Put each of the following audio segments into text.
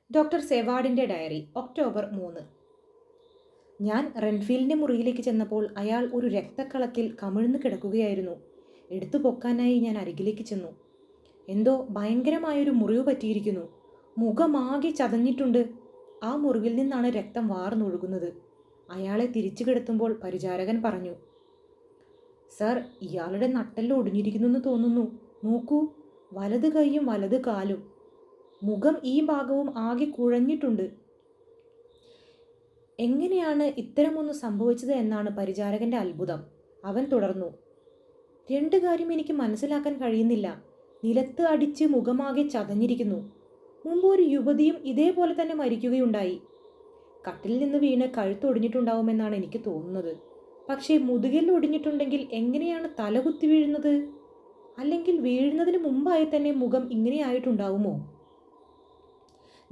Doctor സെവാർഡിൻ്റെ diary October 3. ഞാൻ റെൻഫീൽഡിൻ്റെ മുറിയിലേക്ക് ചെന്നപ്പോൾ അയാൾ ഒരു രക്തക്കളത്തിൽ കമിഴ്ന്നു കിടക്കുകയായിരുന്നു. എടുത്തു പൊക്കാനായി ഞാൻ അരികിലേക്ക് ചെന്നു. എന്തോ ഭയങ്കരമായൊരു മുറിവ് പറ്റിയിരിക്കുന്നു. മുഖമാകെ ചതഞ്ഞിട്ടുണ്ട്. ആ മുറിവിൽ നിന്നാണ് രക്തം വാർന്നൊഴുകുന്നത്. അയാളെ തിരിച്ചു കിടത്തുമ്പോൾ പരിചാരകൻ പറഞ്ഞു, സർ, ഇയാളുടെ നട്ടെല്ല് ഒടിഞ്ഞിരിക്കുന്നു എന്ന് തോന്നുന്നു. നോക്കൂ, വലത് കൈയും വലത് കാലും. മുഖം ഈ ഭാഗവും ആകെ കുഴഞ്ഞിട്ടുണ്ട്. എങ്ങനെയാണ് ഇത്തരമൊന്ന് സംഭവിച്ചത് എന്നാണ് പരിചാരകന്റെ അത്ഭുതം. അവൻ തുടർന്നു, രണ്ട് കാര്യം എനിക്ക് മനസ്സിലാക്കാൻ കഴിയുന്നില്ല. നിലത്ത് അടിച്ച് മുഖമാകെ ചതഞ്ഞിരിക്കുന്നു. മുമ്പ് ഒരു യുവതിയും ഇതേപോലെ തന്നെ മരിക്കുകയുണ്ടായി. കട്ടിലിൽ നിന്ന് വീണ് കഴുത്തൊടിഞ്ഞിട്ടുണ്ടാവുമെന്നാണ് എനിക്ക് തോന്നുന്നത്. പക്ഷേ മുതുകിൽ ഒടിഞ്ഞിട്ടുണ്ടെങ്കിൽ എങ്ങനെയാണ് തല കുത്തി വീഴുന്നത്? അല്ലെങ്കിൽ വീഴുന്നതിന് മുമ്പായി തന്നെ മുഖം ഇങ്ങനെയായിട്ടുണ്ടാവുമോ?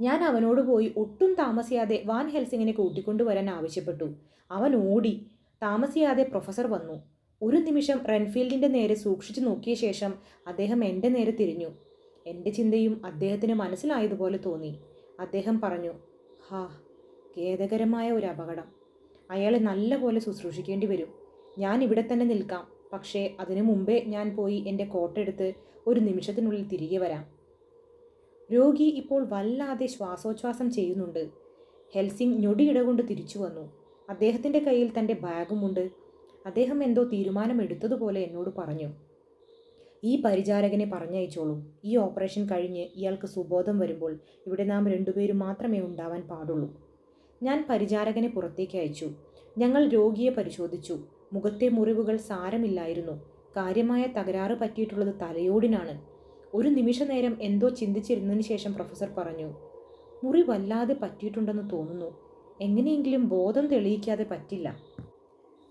ഞാൻ അവനോട് പോയി ഒട്ടും താമസിയാതെ വാൻ ഹെൽസിങ്ങിനെ കൂട്ടിക്കൊണ്ടുവരാൻ ആവശ്യപ്പെട്ടു. അവൻ ഓടി. താമസിയാതെ പ്രൊഫസർ വന്നു. ഒരു നിമിഷം റെൻഫീൽഡിൻ്റെ നേരെ സൂക്ഷിച്ചു നോക്കിയ ശേഷം അദ്ദേഹം എൻ്റെ നേരെ തിരിഞ്ഞു. എൻ്റെ ചിന്തയും അദ്ദേഹത്തിന് മനസ്സിലായതുപോലെ തോന്നി. അദ്ദേഹം പറഞ്ഞു, ഹാ, ഖേദകരമായ ഒരു അപകടം. അയാളെ നല്ലപോലെ ശുശ്രൂഷിക്കേണ്ടി വരും. ഞാൻ ഇവിടെ തന്നെ നിൽക്കാം. പക്ഷേ അതിനു മുമ്പേ ഞാൻ പോയി എൻ്റെ കോട്ടെടുത്ത് ഒരു നിമിഷത്തിനുള്ളിൽ തിരികെ വരാം. രോഗി ഇപ്പോൾ വല്ലാതെ ശ്വാസോച്ഛ്വാസം ചെയ്യുന്നുണ്ട്. ഹെൽസിംഗ് ഞൊടിയിട കൊണ്ട് തിരിച്ചു വന്നു. അദ്ദേഹത്തിൻ്റെ കയ്യിൽ തൻ്റെ ബാഗുമുണ്ട്. അദ്ദേഹം എന്തോ തീരുമാനമെടുത്തതുപോലെ എന്നോട് പറഞ്ഞു, ഈ പരിചാരകനെ പറഞ്ഞയച്ചോളൂ. ഈ ഓപ്പറേഷൻ കഴിഞ്ഞ് ഇയാൾക്ക് സുബോധം വരുമ്പോൾ ഇവിടെ നാം രണ്ടുപേരും മാത്രമേ ഉണ്ടാവാൻ പാടുള്ളൂ. ഞാൻ പരിചാരകനെ പുറത്തേക്ക് അയച്ചു. ഞങ്ങൾ രോഗിയെ പരിശോധിച്ചു. മുഖത്തെ മുറിവുകൾ സാരമില്ലായിരുന്നു. കാര്യമായ തകരാറ് പറ്റിയിട്ടുള്ളത് തലയോടിനാണ്. ഒരു നിമിഷ നേരം എന്തോ ചിന്തിച്ചിരുന്നതിന് ശേഷം പ്രൊഫസർ പറഞ്ഞു, മുറി വല്ലാതെ പറ്റിയിട്ടുണ്ടെന്ന് തോന്നുന്നു. എങ്ങനെയെങ്കിലും ബോധം തെളിയിക്കാതെ പറ്റില്ല.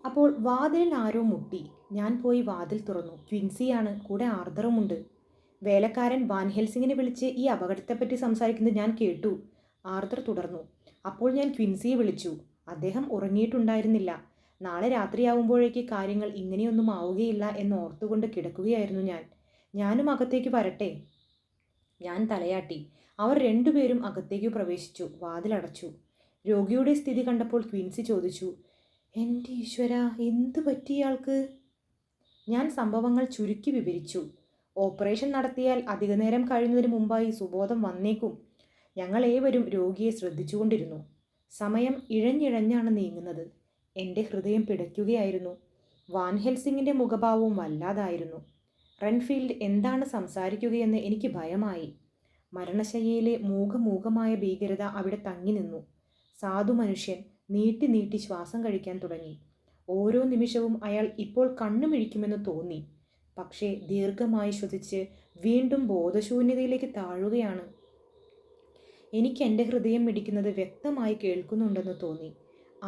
അപ്പോൾ വാതിലിൽ ആരോ മുട്ടി. ഞാൻ പോയി വാതിൽ തുറന്നു. ക്വിൻസിയാണ്. കൂടെ ആർദറുമുണ്ട്. വേലക്കാരൻ വാൻ ഹെൽസിങ്ങിനെ വിളിച്ച് ഈ അപകടത്തെപ്പറ്റി സംസാരിക്കുന്നത് ഞാൻ കേട്ടു. ആർദർ തുടർന്നു. അപ്പോൾ ഞാൻ ക്വിൻസിയെ വിളിച്ചു. അദ്ദേഹം ഉറങ്ങിയിട്ടുണ്ടായിരുന്നില്ല. നാളെ രാത്രിയാവുമ്പോഴേക്ക് കാര്യങ്ങൾ ഇങ്ങനെയൊന്നും ആവുകയില്ല എന്ന് ഓർത്തുകൊണ്ട് കിടക്കുകയായിരുന്നു ഞാനും അകത്തേക്ക് വരട്ടെ? ഞാൻ തലയാട്ടി. അവർ രണ്ടുപേരും അകത്തേക്ക് പ്രവേശിച്ചു. വാതിലടച്ചു. രോഗിയുടെ സ്ഥിതി കണ്ടപ്പോൾ ക്വിൻസി ചോദിച്ചു, എൻ്റെ ഈശ്വര, എന്ത് പറ്റി ഇയാൾക്ക്? ഞാൻ സംഭവങ്ങൾ ചുരുക്കി വിവരിച്ചു. ഓപ്പറേഷൻ നടത്തിയാൽ അധികനേരം കഴിയുന്നതിന് മുമ്പായി സുബോധം വന്നേക്കും. ഞങ്ങൾ ഏവരും രോഗിയെ ശ്രദ്ധിച്ചുകൊണ്ടിരുന്നു. സമയം ഇഴഞ്ഞിഴഞ്ഞാണ് നീങ്ങുന്നത്. എൻ്റെ ഹൃദയം പിടയ്ക്കുകയായിരുന്നു. വാൻ ഹെൽസിങ്ങിൻ്റെ മുഖഭാവവും വല്ലാതായിരുന്നു. റെൻഫീൽഡ് എന്താണ് സംസാരിക്കുകയെന്ന് എനിക്ക് ഭയമായി. മരണശയ്യയിലെ മൂകമായ ഭീകരത അവിടെ തങ്ങി നിന്നു. സാധു മനുഷ്യൻ നീട്ടി നീട്ടി ശ്വാസം കഴിക്കാൻ തുടങ്ങി. ഓരോ നിമിഷവും അയാൾ ഇപ്പോൾ കണ്ണുമിഴിക്കുമെന്ന് തോന്നി. പക്ഷേ ദീർഘമായി ശ്വസിച്ച് വീണ്ടും ബോധശൂന്യതയിലേക്ക് താഴുകയാണ്. എനിക്ക് എൻ്റെ ഹൃദയം മിടിക്കുന്നത് വ്യക്തമായി കേൾക്കുന്നുണ്ടെന്ന് തോന്നി.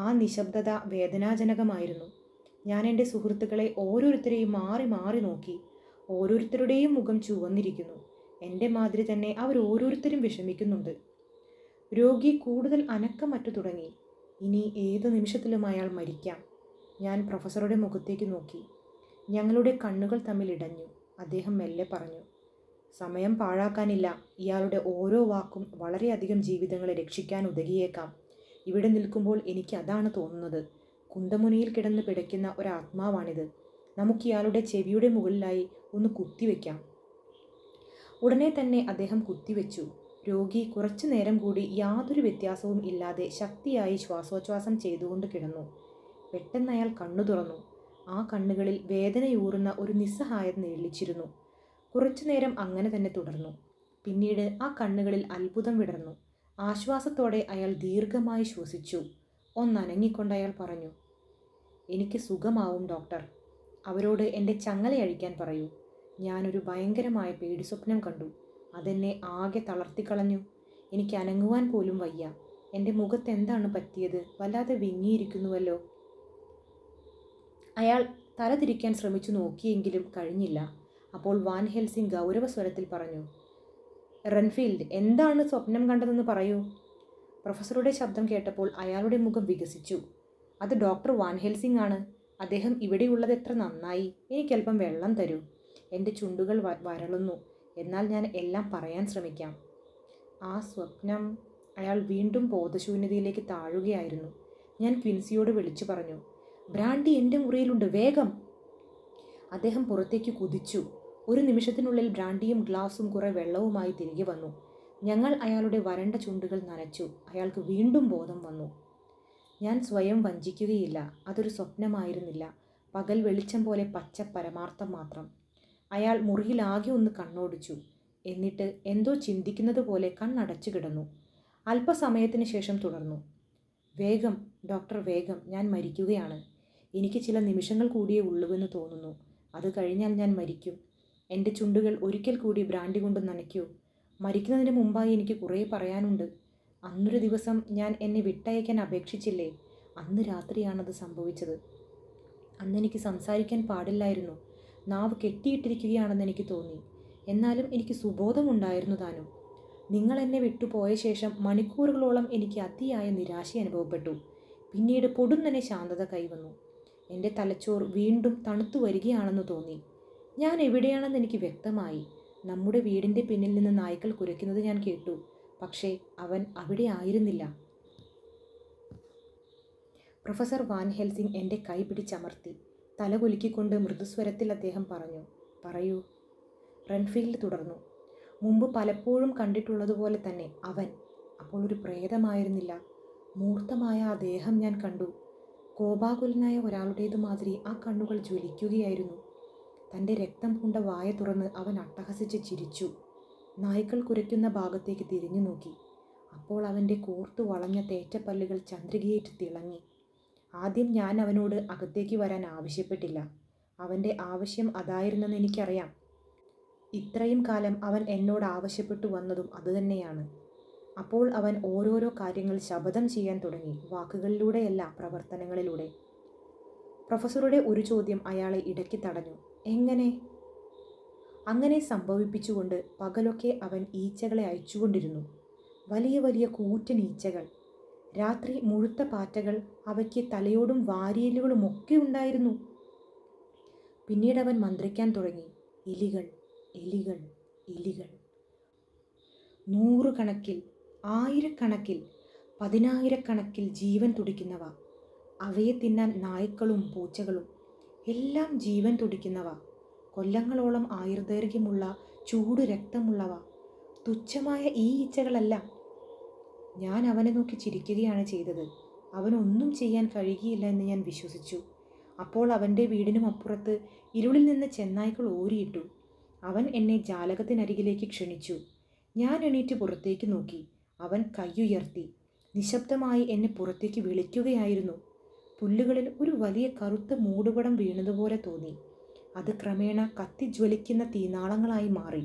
ആ നിശബ്ദത വേദനാജനകമായിരുന്നു. ഞാൻ എൻ്റെ സുഹൃത്തുക്കളെ ഓരോരുത്തരെയും മാറി മാറി നോക്കി. ഓരോരുത്തരുടെയും മുഖം ചുവന്നിരിക്കുന്നു. എൻ്റെ മാതിരി തന്നെ അവർ ഓരോരുത്തരും വിഷമിക്കുന്നുണ്ട്. രോഗി കൂടുതൽ അനക്കമറ്റു തുടങ്ങി. ഇനി ഏത് നിമിഷത്തിലും അയാൾ മരിക്കാം. ഞാൻ പ്രൊഫസറുടെ മുഖത്തേക്ക് നോക്കി. ഞങ്ങളുടെ കണ്ണുകൾ തമ്മിൽ ഇടഞ്ഞു. അദ്ദേഹം മെല്ലെ പറഞ്ഞു, സമയം പാഴാക്കാനില്ല. ഇയാളുടെ ഓരോ വാക്കും വളരെയധികം ജീവിതങ്ങളെ രക്ഷിക്കാൻ ഉതകിയേക്കാം. ഇവിടെ നിൽക്കുമ്പോൾ എനിക്ക് അതാണ് തോന്നുന്നത്. കുന്തമുനയിൽ കിടന്ന് പിടയ്ക്കുന്ന ഒരാത്മാവാണിത്. നമുക്ക് ഇയാളുടെ ചെവിയുടെ മുകളിലായി ഒന്ന് കുത്തിവെക്കാം. ഉടനെ തന്നെ അദ്ദേഹം കുത്തിവെച്ചു. രോഗി കുറച്ചു നേരം കൂടി യാതൊരു വ്യത്യാസവും ഇല്ലാതെ ശക്തിയായി ശ്വാസോച്ഛ്വാസം ചെയ്തുകൊണ്ട് കിടന്നു. പെട്ടെന്ന് അയാൾ കണ്ണു തുറന്നു. ആ കണ്ണുകളിൽ വേദനയൂറുന്ന ഒരു നിസ്സഹായത നിഴലിച്ചിരുന്നു. കുറച്ചു നേരം അങ്ങനെ തന്നെ തുടർന്നു. പിന്നീട് ആ കണ്ണുകളിൽ അത്ഭുതം വിടർന്നു. ആശ്വാസത്തോടെ അയാൾ ദീർഘമായി ശ്വസിച്ചു. ഒന്നനങ്ങിക്കൊണ്ട് അയാൾ പറഞ്ഞു, എനിക്ക് സുഖമാവും ഡോക്ടർ. അവരോട് എൻ്റെ ചങ്ങലയഴിക്കാൻ പറയൂ. ഞാനൊരു ഭയങ്കരമായ പേടിസ്വപ്നം കണ്ടു. അതെന്നെ ആകെ തളർത്തിക്കളഞ്ഞു. എനിക്ക് അനങ്ങുവാൻ പോലും വയ്യ. എൻ്റെ മുഖത്ത് എന്താണ് പറ്റിയത്? വല്ലാതെ വിങ്ങിയിരിക്കുന്നുവല്ലോ. അയാൾ തല തിരിക്കാൻ ശ്രമിച്ചു നോക്കിയെങ്കിലും കഴിഞ്ഞില്ല. അപ്പോൾ വാൻ ഹെൽസിംഗ് ഗൗരവസ്വരത്തിൽ പറഞ്ഞു, റെൻഫീൽഡ്, എന്താണ് സ്വപ്നം കണ്ടതെന്ന് പറയൂ. പ്രൊഫസറുടെ ശബ്ദം കേട്ടപ്പോൾ അയാളുടെ മുഖം വികസിച്ചു. അത് ഡോക്ടർ വാൻ ഹെൽസിംഗ് ആണ്. അദ്ദേഹം ഇവിടെയുള്ളത് എത്ര നന്നായി. എനിക്കല്പം വെള്ളം തരൂ. എൻ്റെ ചുണ്ടുകൾ വരളുന്നു. എന്നാൽ ഞാൻ എല്ലാം പറയാൻ ശ്രമിക്കാം. ആ സ്വപ്നം അയാൾ വീണ്ടും ബോധശൂന്യതയിലേക്ക് താഴുകയായിരുന്നു. ഞാൻ ക്വിൻസിയോട് വിളിച്ചു പറഞ്ഞു, ബ്രാൻഡി എൻ്റെ മുറിയിലുണ്ട്, വേഗം. അദ്ദേഹം പുറത്തേക്ക് കുതിച്ചു. ഒരു നിമിഷത്തിനുള്ളിൽ ബ്രാൻഡിയും ഗ്ലാസും കുറെ വെള്ളവുമായി തിരികെ വന്നു. ഞങ്ങൾ അയാളുടെ വരണ്ട ചുണ്ടുകൾ നനച്ചു. അയാൾക്ക് വീണ്ടും ബോധം വന്നു. ഞാൻ സ്വയം വഞ്ചിക്കുകയില്ല. അതൊരു സ്വപ്നമായിരുന്നില്ല. പകൽ വെളിച്ചം പോലെ പച്ച പരമാർത്ഥം മാത്രം. അയാൾ മുറിയിലാകെ ഒന്ന് കണ്ണോടിച്ചു. എന്നിട്ട് എന്തോ ചിന്തിക്കുന്നത് പോലെ കണ്ണടച്ചു കിടന്നു. അല്പസമയത്തിന് ശേഷം തുടർന്നു, വേഗം ഡോക്ടർ, വേഗം, ഞാൻ മരിക്കുകയാണ്. എനിക്ക് ചില നിമിഷങ്ങൾ കൂടിയേ ഉള്ളുവെന്ന് തോന്നുന്നു. അത് കഴിഞ്ഞാൽ ഞാൻ മരിക്കും. എൻ്റെ ചുണ്ടുകൾ ഒരിക്കൽ കൂടി ബ്രാൻഡി കൊണ്ട് നനയ്ക്കൂ. മരിക്കുന്നതിന് മുമ്പായി എനിക്ക് കുറേ പറയാനുണ്ട്. അന്നൊരു ദിവസം ഞാൻ എന്നെ വിട്ടയക്കാൻ അപേക്ഷിച്ചില്ലേ? അന്ന് രാത്രിയാണത് സംഭവിച്ചത്. അന്നെനിക്ക് സംസാരിക്കാൻ പാടില്ലായിരുന്നു. നാവ് കെട്ടിയിട്ടിരിക്കുകയാണെന്ന് എനിക്ക് തോന്നി. എന്നാലും എനിക്ക് സുബോധമുണ്ടായിരുന്നു താനും. നിങ്ങൾ എന്നെ വിട്ടുപോയ ശേഷം മണിക്കൂറുകളോളം എനിക്ക് അതിയായ നിരാശ അനുഭവപ്പെട്ടു. പിന്നീട് പൊടുന്നനെ ശാന്തത കൈവന്നു. എൻ്റെ തലച്ചോർ വീണ്ടും തണുത്തു വരികയാണെന്ന് തോന്നി. ഞാൻ എവിടെയാണെന്ന് എനിക്ക് വ്യക്തമായി. നമ്മുടെ വീടിൻ്റെ പിന്നിൽ നിന്ന് നായ്ക്കൾ കുരയ്ക്കുന്നത് ഞാൻ കേട്ടു. പക്ഷേ അവൻ അവിടെ ആയിരുന്നില്ല. പ്രൊഫസർ വാൻ ഹെൽസിംഗ് എൻ്റെ കൈ പിടിച്ചമർത്തി. തലകുലുക്കിക്കൊണ്ട് മൃദുസ്വരത്തിൽ അദ്ദേഹം പറഞ്ഞു, പറയൂ. റൺഫീൽഡ് തുടർന്നു, മുമ്പ് പലപ്പോഴും കണ്ടിട്ടുള്ളതുപോലെ തന്നെ അവൻ അപ്പോൾ ഒരു പ്രേതമായിരുന്നില്ല. മൂർത്തമായ ആ ദേഹം ഞാൻ കണ്ടു. കോപാകുലനായ ഒരാളുടേതു മാതിരി ആ കണ്ണുകൾ ജ്വലിക്കുകയായിരുന്നു. തൻ്റെ രക്തം പൂണ്ട വായ തുറന്ന് അവൻ അട്ടഹസിച്ച് ചിരിച്ചു. നായ്ക്കൾ കുരയ്ക്കുന്ന ഭാഗത്തേക്ക് തിരിഞ്ഞു നോക്കി. അപ്പോൾ അവൻ്റെ കോർത്തു വളഞ്ഞ തേറ്റപ്പല്ലുകൾ ചന്ദ്രികയേറ്റ് തിളങ്ങി. ആദ്യം ഞാൻ അവനോട് അകത്തേക്ക് വരാൻ ആവശ്യപ്പെട്ടില്ല. അവൻ്റെ ആവശ്യം അതായിരുന്നെന്ന് എനിക്കറിയാം. ഇത്രയും കാലം അവൻ എന്നോട് ആവശ്യപ്പെട്ടു വന്നതും അതുതന്നെയാണ്. അപ്പോൾ അവൻ ഓരോരോ കാര്യങ്ങൾ ശപഥം ചെയ്യാൻ തുടങ്ങി, വാക്കുകളിലൂടെയല്ല, പ്രവർത്തനങ്ങളിലൂടെ. പ്രൊഫസറുടെ ഒരു ചോദ്യം അയാളെ ഇടയ്ക്ക് തടഞ്ഞു. എങ്ങനെ? അങ്ങനെ സംഭവിപ്പിച്ചുകൊണ്ട് പകലൊക്കെ അവൻ ഈച്ചകളെ അയച്ചുകൊണ്ടിരുന്നു. വലിയ വലിയ കൂറ്റൻ ഈച്ചകൾ. രാത്രി മുഴുത്ത പാറ്റകൾ. അവയ്ക്ക് തലയോടും വാരിയലുകളുമൊക്കെ ഉണ്ടായിരുന്നു. പിന്നീട് അവൻ മന്ത്രിക്കാൻ തുടങ്ങി. എലികൾ, എലികൾ, എലികൾ. 100 കണക്കിൽ, 1000 കണക്കിൽ, 10,000 ജീവൻ തുടിക്കുന്നവ. അവയെ തിന്നാൻ നായ്ക്കളും പൂച്ചകളും. എല്ലാം ജീവൻ തുടിക്കുന്നവ. കൊല്ലങ്ങളോളം ആയുർദൈർഘ്യമുള്ള ചൂട് രക്തമുള്ളവ. തുച്ഛമായ ഈ ഈച്ചകളല്ല. ഞാൻ അവനെ നോക്കി ചിരിക്കുകയാണ് ചെയ്തത്. അവനൊന്നും ചെയ്യാൻ കഴിയുകയില്ല എന്ന് ഞാൻ വിശ്വസിച്ചു. അപ്പോൾ അവൻ്റെ വീടിനും അപ്പുറത്ത് ഇരുളിൽ നിന്ന് ചെന്നായ്ക്കൾ ഓരിയിട്ടു. അവൻ എന്നെ ജാലകത്തിനരികിലേക്ക് ക്ഷണിച്ചു. ഞാൻ എണീറ്റ് പുറത്തേക്ക് നോക്കി. അവൻ കൈയുയർത്തി നിശബ്ദമായി എന്നെ പുറത്തേക്ക് വിളിക്കുകയായിരുന്നു. പുല്ലുകളിൽ ഒരു വലിയ കറുത്ത മൂടുപടം വീണതുപോലെ തോന്നി. അത് ക്രമേണ കത്തിജ്വലിക്കുന്ന തീനാളങ്ങളായി മാറി.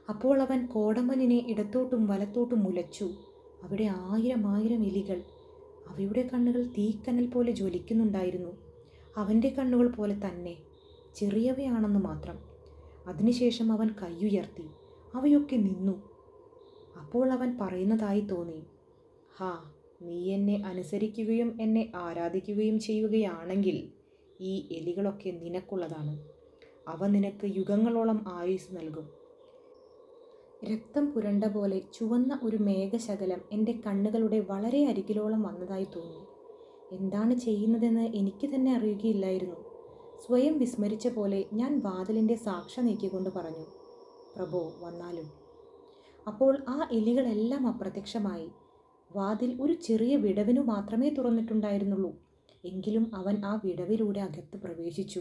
അപ്പോൾ അവൻ കോടമഞ്ഞിനെ ഇടത്തോട്ടും വലത്തോട്ടും ഉലച്ചു. അവിടെ 1000 എലികൾ. അവയുടെ കണ്ണുകൾ തീക്കനൽ പോലെ ജ്വലിക്കുന്നുണ്ടായിരുന്നു. അവൻ്റെ കണ്ണുകൾ പോലെ തന്നെ, ചെറിയവയാണെന്ന് മാത്രം. അതിനുശേഷം അവൻ കൈയുയർത്തി. അവയൊക്കെ നിന്നു. അപ്പോൾ അവൻ പറയുന്നതായി തോന്നി, ഹാ, നീ എന്നെ അനുസരിക്കുകയും എന്നെ ആരാധിക്കുകയും ചെയ്യുകയാണെങ്കിൽ ഈ എലികളൊക്കെ നിനക്കുള്ളതാണ്. അവ നിനക്ക് യുഗങ്ങളോളം ആയുസ് നൽകും. രക്തം പുരണ്ട പോലെ ചുവന്ന ഒരു മേഘശകലം എൻ്റെ കണ്ണുകളുടെ വളരെ അരികിലോളം വന്നതായി തോന്നി. എന്താണ് ചെയ്യുന്നതെന്ന് എനിക്ക് തന്നെ അറിയുകയില്ലായിരുന്നു. സ്വയം വിസ്മരിച്ച പോലെ ഞാൻ വാതിലിൻ്റെ സാക്ഷ നീക്കിക്കൊണ്ട് പറഞ്ഞു, പ്രഭോ, വന്നാലും. അപ്പോൾ ആ എലികളെല്ലാം അപ്രത്യക്ഷമായി. വാതിൽ ഒരു ചെറിയ വിടവിനു മാത്രമേ തുറന്നിട്ടുണ്ടായിരുന്നുള്ളൂ. എങ്കിലും അവൻ ആ വിടവിലൂടെ അകത്ത് പ്രവേശിച്ചു.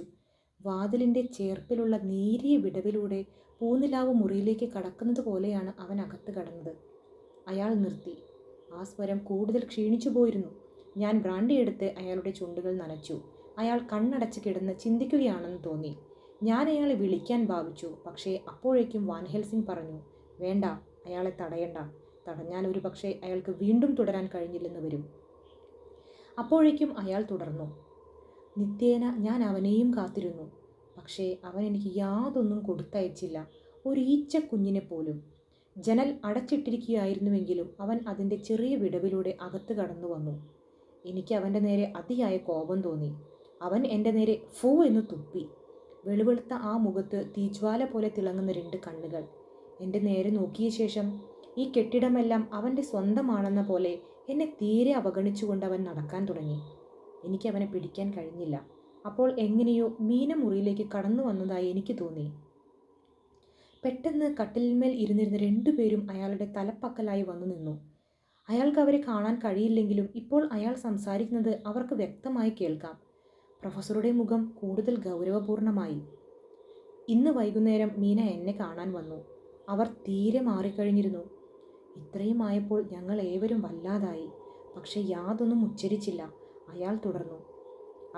വാതിലിൻ്റെ ചേർപ്പിലുള്ള നേരിയ വിടവിലൂടെ പൂനിലാവ് മുറിയിലേക്ക് കടക്കുന്നത് പോലെയാണ് അവൻ അകത്ത് കടന്നത്. അയാൾ നിർത്തി. ആ സ്വരം കൂടുതൽ ക്ഷീണിച്ചു പോയിരുന്നു. ഞാൻ ബ്രാൻഡി എടുത്ത് അയാളുടെ ചുണ്ടുകൾ നനച്ചു. അയാൾ കണ്ണടച്ച് കിടന്ന് ചിന്തിക്കുകയാണെന്ന് തോന്നി. ഞാൻ അയാളെ വിളിക്കാൻ ഭാവിച്ചു. പക്ഷേ അപ്പോഴേക്കും വാൻ ഹെൽസിംഗ് പറഞ്ഞു, വേണ്ട, അയാളെ തടയണ്ട. തടഞ്ഞാൽ ഒരു പക്ഷേ അയാൾക്ക് വീണ്ടും തുടരാൻ കഴിഞ്ഞില്ലെന്ന് വരും. അപ്പോഴേക്കും അയാൾ തുടർന്നു, നിത്യേന ഞാൻ അവനെയും കാത്തിരുന്നു. പക്ഷേ അവൻ എനിക്ക് യാതൊന്നും കൊടുത്തയച്ചില്ല, ഒരു ഈച്ച കുഞ്ഞിനെ പോലും. ജനൽ അടച്ചിട്ടിരിക്കുകയായിരുന്നുവെങ്കിലും അവൻ അതിൻ്റെ ചെറിയ വിടവിലൂടെ അകത്ത് കടന്നു വന്നു. എനിക്ക് അവൻ്റെ നേരെ അതിയായ കോപം തോന്നി. അവൻ എൻ്റെ നേരെ ഫൂ എന്ന് തുപ്പി. വെളുവെളുത്ത ആ മുഖത്ത് തീജ്വാല പോലെ തിളങ്ങുന്ന 2 കണ്ണുകൾ. എൻ്റെ നേരെ നോക്കിയ ശേഷം ഈ കെട്ടിടമെല്ലാം അവൻ്റെ സ്വന്തമാണെന്ന പോലെ എന്നെ തീരെ അവഗണിച്ചുകൊണ്ട് അവൻ നടക്കാൻ തുടങ്ങി. എനിക്കവനെ പിടിക്കാൻ കഴിഞ്ഞില്ല. അപ്പോൾ എങ്ങനെയോ മീന മുറിയിലേക്ക് കടന്നു വന്നതായി എനിക്ക് തോന്നി. പെട്ടെന്ന് കട്ടിലിന്മേൽ ഇരുന്നിരുന്ന രണ്ടുപേരും അയാളുടെ തലപ്പക്കലായി വന്നു നിന്നു. അയാൾക്ക് അവരെ കാണാൻ കഴിയില്ലെങ്കിലും ഇപ്പോൾ അയാൾ സംസാരിക്കുന്നത് അവർക്ക് വ്യക്തമായി കേൾക്കാം. പ്രൊഫസറുടെ മുഖം കൂടുതൽ ഗൗരവപൂർണമായി. ഇന്ന് വൈകുന്നേരം മീന എന്നെ കാണാൻ വന്നു. അവർ തീരെ മാറിക്കഴിഞ്ഞിരുന്നു. ഇത്രയുമായപ്പോൾ ഞങ്ങൾ ഏവരും വല്ലാതായി. പക്ഷെ യാതൊന്നും ഉച്ചരിച്ചില്ല. അയാൾ തുടർന്നു.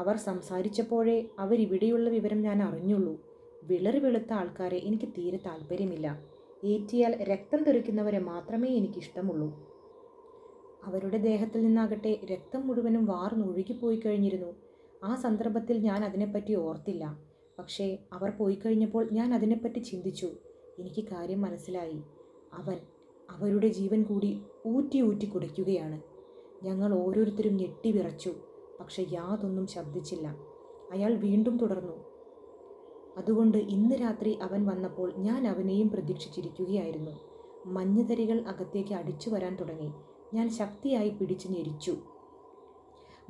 അവർ സംസാരിച്ചപ്പോഴേ അവരിവിടെയുള്ള വിവരം ഞാൻ അറിഞ്ഞുള്ളൂ. വിളറി വെളുത്ത ആൾക്കാരെ എനിക്ക് തീരെ താല്പര്യമില്ല. ഏറ്റിയാൽ രക്തം തെറിക്കുന്നവരെ മാത്രമേ എനിക്കിഷ്ടമുള്ളൂ. അവരുടെ ദേഹത്തിൽ നിന്നാകട്ടെ രക്തം മുഴുവനും വാർന്നൊഴുകിപ്പോയി കഴിഞ്ഞിരുന്നു. ആ സന്ദർഭത്തിൽ ഞാൻ അതിനെപ്പറ്റി ഓർത്തില്ല. പക്ഷേ അവർ പോയി കഴിഞ്ഞപ്പോൾ ഞാൻ അതിനെപ്പറ്റി ചിന്തിച്ചു. എനിക്ക് കാര്യം മനസ്സിലായി. അവരുടെ ജീവൻ കൂടി ഊറ്റി ഊറ്റി കുടിക്കുകയാണ്. ഞങ്ങൾ ഓരോരുത്തരും ഞെട്ടിവിറച്ചു. പക്ഷെ യാതൊന്നും ശബ്ദിച്ചില്ല. അയാൾ വീണ്ടും തുടർന്നു. അതുകൊണ്ട് ഇന്ന് രാത്രി അവൻ വന്നപ്പോൾ ഞാൻ അവനെയും പ്രതീക്ഷിച്ചിരിക്കുകയായിരുന്നു. മഞ്ഞുതരികൾ അകത്തേക്ക് അടിച്ചു വരാൻ തുടങ്ങി. ഞാൻ ശക്തിയായി പിടിച്ചു ഞെരിച്ചു.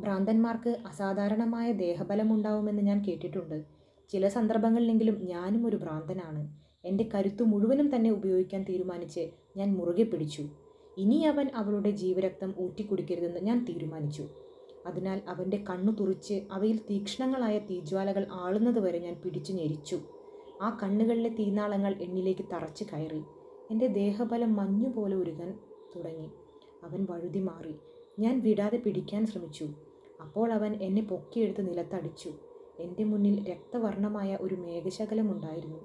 ഭ്രാന്തന്മാർക്ക് അസാധാരണമായ ദേഹബലമുണ്ടാവുമെന്ന് ഞാൻ കേട്ടിട്ടുണ്ട്. ചില സന്ദർഭങ്ങളിലെങ്കിലും ഞാനും ഒരു ഭ്രാന്തനാണ്. എൻ്റെ കരുത്തു മുഴുവനും തന്നെ ഉപയോഗിക്കാൻ തീരുമാനിച്ച് ഞാൻ മുറുകെ പിടിച്ചു. ഇനി അവൻ അവളുടെ ജീവരക്തം ഊറ്റിക്കുടിക്കരുതെന്ന് ഞാൻ തീരുമാനിച്ചു. അതിനാൽ അവൻ്റെ കണ്ണു തുറിച്ച് അവയിൽ തീക്ഷ്ണങ്ങളായ തീജ്വാലകൾ ആളുന്നതുവരെ ഞാൻ പിടിച്ചു ഞെരിച്ചു. ആ കണ്ണുകളിലെ തീനാളങ്ങൾ എന്നിലേക്ക് തറച്ചു കയറി. എൻ്റെ ദേഹബലം മഞ്ഞുപോലെ ഉരുകാൻ തുടങ്ങി. അവൻ വഴുതി മാറി. ഞാൻ വിടാതെ പിടിക്കാൻ ശ്രമിച്ചു. അപ്പോൾ അവൻ എന്നെ പൊക്കിയെടുത്ത് നിലത്തടിച്ചു. എൻ്റെ മുന്നിൽ രക്തവർണമായ ഒരു മേഘശകലമുണ്ടായിരുന്നു.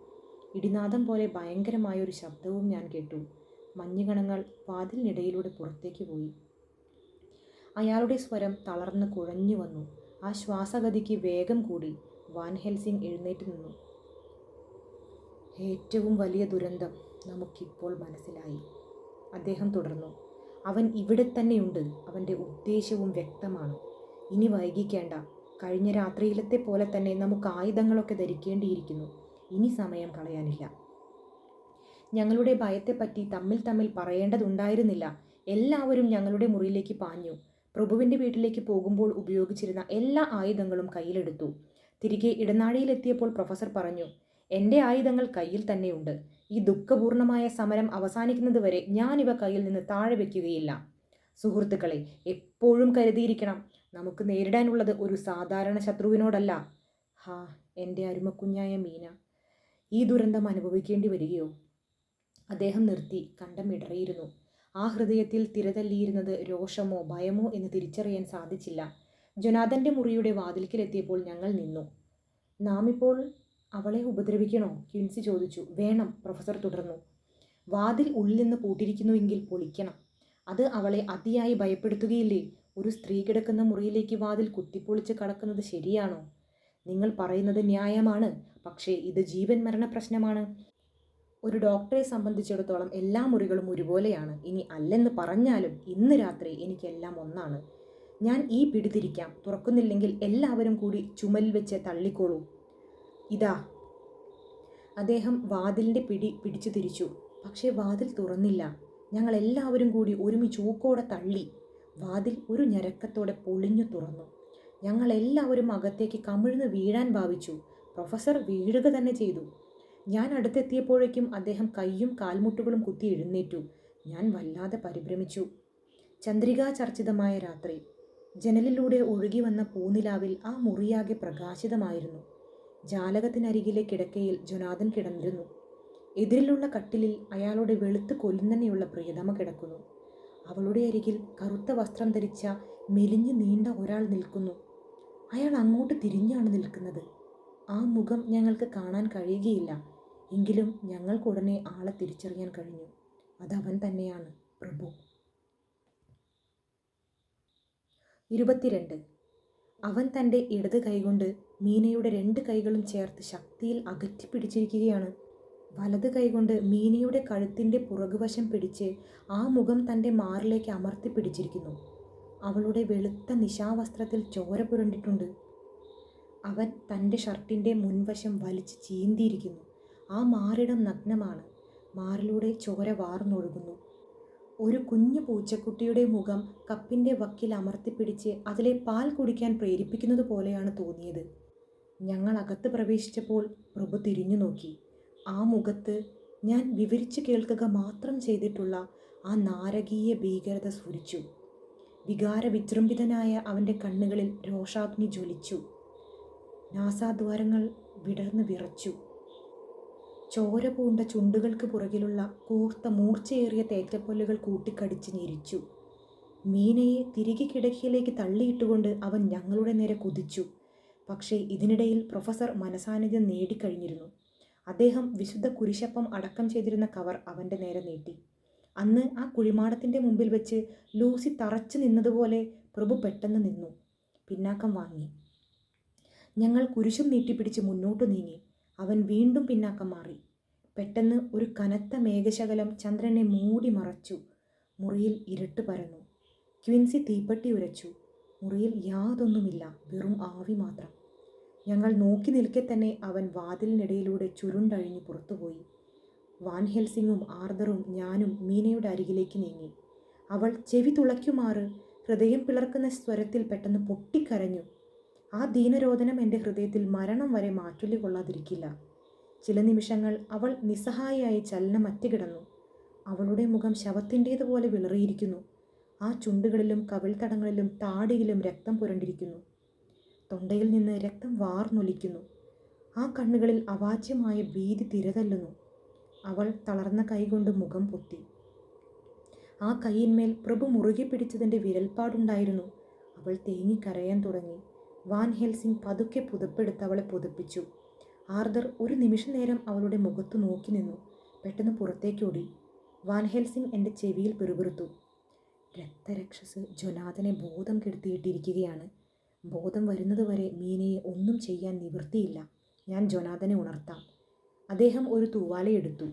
ഇടിനാദം പോലെ ഭയങ്കരമായ ഒരു ശബ്ദവും ഞാൻ കേട്ടു. മഞ്ഞുകണങ്ങൾ വാതിലിനിടയിലൂടെ പുറത്തേക്ക് പോയി. അയാളുടെ സ്വരം തളർന്ന് കുഴഞ്ഞു വന്നു. ആ ശ്വാസഗതിക്ക് വേഗം കൂടി. വാൻ ഹെൽസിംഗ് എഴുന്നേറ്റ് നിന്നു. ഏറ്റവും വലിയ ദുരന്തം നമുക്കിപ്പോൾ മനസ്സിലായി, അദ്ദേഹം തുടർന്നു. അവൻ ഇവിടെ തന്നെയുണ്ട്. അവൻ്റെ ഉദ്ദേശവും വ്യക്തമാണ്. ഇനി വൈകിക്കേണ്ട. കഴിഞ്ഞ രാത്രിയിലത്തെ പോലെ തന്നെ നമുക്ക് ആയുധങ്ങളൊക്കെ ധരിക്കേണ്ടിയിരിക്കുന്നു. ഇനി സമയം കളയാനില്ല. ഞങ്ങളുടെ ഭയത്തെപ്പറ്റി തമ്മിൽ പറയേണ്ടതുണ്ടായിരുന്നില്ല. എല്ലാവരും ഞങ്ങളുടെ മുറിയിലേക്ക് പാഞ്ഞു. പ്രഭുവിൻ്റെ വീട്ടിലേക്ക് പോകുമ്പോൾ ഉപയോഗിച്ചിരുന്ന എല്ലാ ആയുധങ്ങളും കയ്യിലെടുത്തു. തിരികെ ഇടനാഴിയിലെത്തിയപ്പോൾ പ്രൊഫസർ പറഞ്ഞു, എൻ്റെ ആയുധങ്ങൾ കയ്യിൽ തന്നെയുണ്ട്. ഈ ദുഃഖപൂർണമായ സമരം അവസാനിക്കുന്നതുവരെ ഞാനിവ കയ്യിൽ നിന്ന് താഴെ വയ്ക്കുകയില്ല. സുഹൃത്തുക്കളെ, എപ്പോഴും കരുതിയിരിക്കണം. നമുക്ക് നേരിടാനുള്ളത് ഒരു സാധാരണ ശത്രുവിനോടല്ല. ഹാ, എൻ്റെ അരുമക്കുഞ്ഞായ മീന, ഈ ദുരന്തം അനുഭവിക്കേണ്ടി വരികയോ? അദ്ദേഹം നിർത്തി. കണ്ടം ഇടറിയിരുന്നു. ആ ഹൃദയത്തിൽ തിരതല്ലിയിരുന്നത് രോഷമോ ഭയമോ എന്ന് തിരിച്ചറിയാൻ സാധിച്ചില്ല. ജൊനാഥൻ്റെ മുറിയുടെ വാതിൽക്കലെത്തിയപ്പോൾ ഞങ്ങൾ നിന്നു. നാം ഇപ്പോൾ അവളെ ഉപദ്രവിക്കണോ? ക്വിൻസി ചോദിച്ചു. വേണം, പ്രൊഫസർ തുടർന്നു. വാതിൽ ഉള്ളിൽ നിന്ന് പൂട്ടിയിരിക്കുന്നുവെങ്കിൽ പൊളിക്കണം. അത് അവളെ അതിയായി ഭയപ്പെടുത്തുകയില്ലേ? ഒരു സ്ത്രീ കിടക്കുന്ന മുറിയിലേക്ക് വാതിൽ കുത്തിപ്പൊളിച്ച് കടക്കുന്നത് ശരിയാണോ? നിങ്ങൾ പറയുന്നത് ന്യായമാണ്. പക്ഷേ ഇത് ജീവൻ മരണ പ്രശ്നമാണ്. ഒരു ഡോക്ടറെ സംബന്ധിച്ചിടത്തോളം എല്ലാ മുറികളും ഒരുപോലെയാണ്. ഇനി അല്ലെന്ന് പറഞ്ഞാലും ഇന്ന് രാത്രി എനിക്കെല്ലാം ഒന്നാണ്. ഞാൻ ഈ പിടി തിരിക്കാം. തുറക്കുന്നില്ലെങ്കിൽ എല്ലാവരും കൂടി ചുമലിൽ വെച്ച് തള്ളിക്കോളൂ. ഇതാ. അദ്ദേഹം വാതിലിൻ്റെ പിടിച്ചു തിരിച്ചു. പക്ഷേ വാതിൽ തുറന്നില്ല. ഞങ്ങൾ എല്ലാവരും കൂടി ഒരുമിച്ച് ഊക്കോടെ തള്ളി. വാതിൽ ഒരു ഞരക്കത്തോടെ പൊളിഞ്ഞു തുറന്നു. ഞങ്ങൾ എല്ലാവരും അകത്തേക്ക് കമിഴ്ന്ന് വീഴാൻ ഭാവിച്ചു. പ്രൊഫസർ വീഴുക തന്നെ ചെയ്തു. ഞാൻ അടുത്തെത്തിയപ്പോഴേക്കും അദ്ദേഹം കൈയും കാൽമുട്ടുകളും കുത്തി എഴുന്നേറ്റു. ഞാൻ വല്ലാതെ പരിഭ്രമിച്ചു. ചന്ദ്രികാചർച്ചിതമായ രാത്രി. ജനലിലൂടെ ഒഴുകി വന്ന പൂനിലാവിൽ ആ മുറിയാകെ പ്രകാശിതമായിരുന്നു. ജാലകത്തിനരികിലെ കിടക്കയിൽ ജൊനാഥൻ കിടന്നിരുന്നു. എതിരിലുള്ള കട്ടിലിൽ അയാളുടെ വെളുത്ത് കൊല്ലുന്നനെയുള്ള പ്രിയതമ കിടക്കുന്നു. അവളുടെ അരികിൽ കറുത്ത വസ്ത്രം ധരിച്ച മെലിഞ്ഞു നീണ്ട ഒരാൾ നിൽക്കുന്നു. അയാൾ അങ്ങോട്ട് തിരിഞ്ഞാണ് നിൽക്കുന്നത്. ആ മുഖം ഞങ്ങൾക്ക് കാണാൻ കഴിയുകയില്ല. എങ്കിലും ഞങ്ങൾക്കുടനെ ആളെ തിരിച്ചറിയാൻ കഴിഞ്ഞു. അതവൻ തന്നെയാണ്, പ്രഭു. 22. അവൻ തൻ്റെ ഇടത് കൈകൊണ്ട് മീനയുടെ 2 കൈകളും ചേർത്ത് ശക്തിയിൽ അകറ്റിപ്പിടിച്ചിരിക്കുകയാണ്. വലത് കൈകൊണ്ട് മീനയുടെ കഴുത്തിൻ്റെ പുറകുവശം പിടിച്ച് ആ മുഖം തൻ്റെ മാറിലേക്ക് അമർത്തി പിടിച്ചിരിക്കുന്നു. അവളുടെ വെളുത്ത നിശാവസ്ത്രത്തിൽ ചോര പുരണ്ടിട്ടുണ്ട്. അവൻ തൻ്റെ ഷർട്ടിൻ്റെ മുൻവശം വലിച്ച് ചീന്തിയിരിക്കുന്നു. ആ മാറിടം നഗ്നമാണ്. മാറിലൂടെ ചോര വാർന്നൊഴുകുന്നു. ഒരു കുഞ്ഞു പൂച്ചക്കുട്ടിയുടെ മുഖം കപ്പിൻ്റെ വക്കിൽ അമർത്തിപ്പിടിച്ച് അതിലെ പാൽ കുടിക്കാൻ പ്രേരിപ്പിക്കുന്നത് പോലെയാണ് തോന്നിയത്. ഞങ്ങൾ അകത്ത് പ്രവേശിച്ചപ്പോൾ പ്രഭു തിരിഞ്ഞു നോക്കി. ആ മുഖത്ത് ഞാൻ വിവരിച്ചു കേൾക്കുക മാത്രം ചെയ്തിട്ടുള്ള ആ നാരകീയ ഭീകരത സ്ഫുരിച്ചു. വികാരവിജൃംഭിതനായ അവൻ്റെ കണ്ണുകളിൽ രോഷാഗ്നി ജ്വലിച്ചു. നാസാദ്വാരങ്ങൾ വിടർന്ന് വിറച്ചു. ചോര പൂണ്ട ചുണ്ടുകൾക്ക് പുറകിലുള്ള കൂർത്ത മൂർച്ചയേറിയ തേറ്റപ്പല്ലുകൾ കൂട്ടിക്കടിച്ച് ഞെരിച്ചു. മീനയെ തിരികെ കിടക്കയിലേക്ക് തള്ളിയിട്ടുകൊണ്ട് അവൻ ഞങ്ങളുടെ നേരെ കുതിച്ചു. പക്ഷേ ഇതിനിടയിൽ പ്രൊഫസർ മനസാന്നിധ്യം നേടിക്കഴിഞ്ഞിരുന്നു. അദ്ദേഹം വിശുദ്ധ കുരിശപ്പം അടക്കം ചെയ്തിരുന്ന കവർ അവൻ്റെ നേരെ നീട്ടി. അന്ന് ആ കുഴിമാടത്തിൻ്റെ മുമ്പിൽ വെച്ച് ലൂസി തറച്ചു നിന്നതുപോലെ പ്രഭു പെട്ടെന്ന് നിന്നു, പിന്നാക്കം വാങ്ങി. ഞങ്ങൾ കുരിശും നീട്ടിപ്പിടിച്ച് മുന്നോട്ടു നീങ്ങി. അവൻ വീണ്ടും പിന്നാക്കം മാറി. പെട്ടെന്ന് ഒരു കനത്ത മേഘശകലം ചന്ദ്രനെ മൂടി മറച്ചു. മുറിയിൽ ഇരുട്ട് പരന്നു. ക്വിൻസി തീപ്പെട്ടി ഉരച്ചു. മുറിയിൽ യാതൊന്നുമില്ല, വെറും ആവി മാത്രം. ഞങ്ങൾ നോക്കി നിൽക്കെ തന്നെ അവൻ വാതിലിനിടയിലൂടെ ചുരുണ്ടഴിഞ്ഞു പുറത്തുപോയി. വാൻ ഹെൽസിങ്ങും ആർതറും ഞാനും മീനയുടെ അരികിലേക്ക് നീങ്ങി. അവൾ ചെവി തുളയ്ക്കുമാറ് ഹൃദയം പിളർക്കുന്ന സ്വരത്തിൽ പെട്ടെന്ന് പൊട്ടിക്കരഞ്ഞു. ആ ദീനരോധനം എൻ്റെ ഹൃദയത്തിൽ മരണം വരെ മാറ്റൊലി കൊള്ളാതിരിക്കില്ല. ചില നിമിഷങ്ങൾ അവൾ നിസ്സഹായയായി ചലനമറ്റ് കിടന്നു. അവളുടെ മുഖം ശവത്തിൻ്റേതുപോലെ വിളറിയിരിക്കുന്നു. ആ ചുണ്ടുകളിലും കവിൾത്തടങ്ങളിലും താടിയിലും രക്തം പുരണ്ടിരിക്കുന്നു. തൊണ്ടയിൽ നിന്ന് രക്തം വാർന്നൊലിക്കുന്നു. ആ കണ്ണുകളിൽ അവാച്യമായ ഭീതി തിരതല്ലുന്നു. അവൾ തളർന്ന കൈകൊണ്ട് മുഖം പൊത്തി. ആ കൈയിന്മേൽ പ്രഭു മുറുകെ പിടിച്ചതിൻ്റെ വിരൽപ്പാടുണ്ടായിരുന്നു. അവൾ തേങ്ങിക്കരയാൻ തുടങ്ങി. വാൻ ഹെൽസിംഗ് പതുക്കെ പുതപ്പെടുത്ത് അവളെ പുതപ്പിച്ചു. ആർതർ ഒരു നിമിഷനേരം അവളുടെ മുഖത്തു നോക്കി നിന്നു. പെട്ടെന്ന് പുറത്തേക്കോടി. വാൻ ഹെൽസിംഗ് എൻ്റെ ചെവിയിൽ പിറുപിറുത്തു. രക്തരക്ഷസ് ജൊനാഥനെ ബോധം കെടുത്തിയിട്ടിരിക്കുകയാണ്. ബോധം വരുന്നതുവരെ മീനയെ ഒന്നും ചെയ്യാൻ നിവൃത്തിയില്ല. ഞാൻ ജൊനാഥനെ ഉണർത്താം. അദ്ദേഹം ഒരു തൂവാലയെടുത്തു.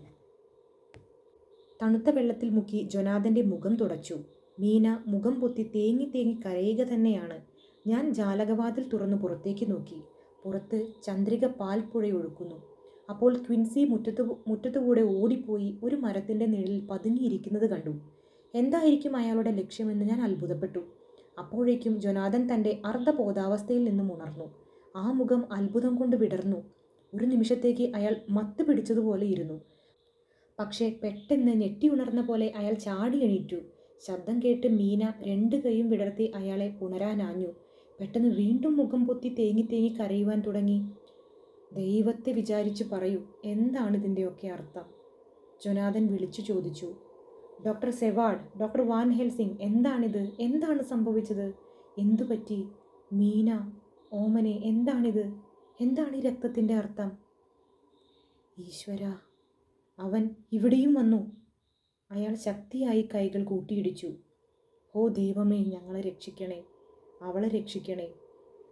തണുത്ത വെള്ളത്തിൽ മുക്കി ജൊനാഥൻ്റെ മുഖം തുടച്ചു. മീന മുഖം പൊത്തി തേങ്ങി തേങ്ങി കരയുക തന്നെയാണ്. ഞാൻ ജാലകവാതിൽ തുറന്നു പുറത്തേക്ക് നോക്കി. പുറത്ത് ചന്ദ്രിക പാൽപ്പുഴയൊഴുക്കുന്നു. അപ്പോൾ ക്വിൻസി മുറ്റത്തുകൂടെ ഓടിപ്പോയി ഒരു മരത്തിൻ്റെ നിഴലിൽ പതുങ്ങിയിരിക്കുന്നത് കണ്ടു. എന്തായിരിക്കും അയാളുടെ ലക്ഷ്യമെന്ന് ഞാൻ അത്ഭുതപ്പെട്ടു. അപ്പോഴേക്കും ജൊനാഥൻ തൻ്റെ അർദ്ധബോധാവസ്ഥയിൽ നിന്നും ഉണർന്നു. ആ മുഖം അത്ഭുതം കൊണ്ട് വിടർന്നു. ഒരു നിമിഷത്തേക്ക് അയാൾ മത്ത് പിടിച്ചതുപോലെ ഇരുന്നു. പക്ഷേ പെട്ടെന്ന് ഞെട്ടി ഉണർന്ന പോലെ അയാൾ ചാടി എണീറ്റു. ശബ്ദം കേട്ട് മീന 2 കൈയും വിടർത്തി അയാളെ ഉണരാനാഞ്ഞു. പെട്ടെന്ന് വീണ്ടും മുഖം പൊത്തി തേങ്ങി തേങ്ങി കരയുവാൻ തുടങ്ങി. ദൈവത്തെ വിചാരിച്ചു പറയൂ, എന്താണിതിൻ്റെയൊക്കെ അർത്ഥം? ജൊനാഥൻ വിളിച്ചു ചോദിച്ചു. ഡോക്ടർ സെവാർഡ്, ഡോക്ടർ വാൻ ഹെൽസിംഗ്, എന്താണിത്? എന്താണ് സംഭവിച്ചത്? എന്തു പറ്റി? മീന, ഓമനെ, എന്താണിത്? എന്താണ് ഈ രക്തത്തിൻ്റെ അർത്ഥം? ഈശ്വര, അവൻ ഇവിടെയും വന്നു. അയാൾ ശക്തിയായി കൈകൾ കൂട്ടിയിടിച്ചു. ഓ ദൈവമേ, ഞങ്ങളെ രക്ഷിക്കണേ, അവളെ രക്ഷിക്കണേ.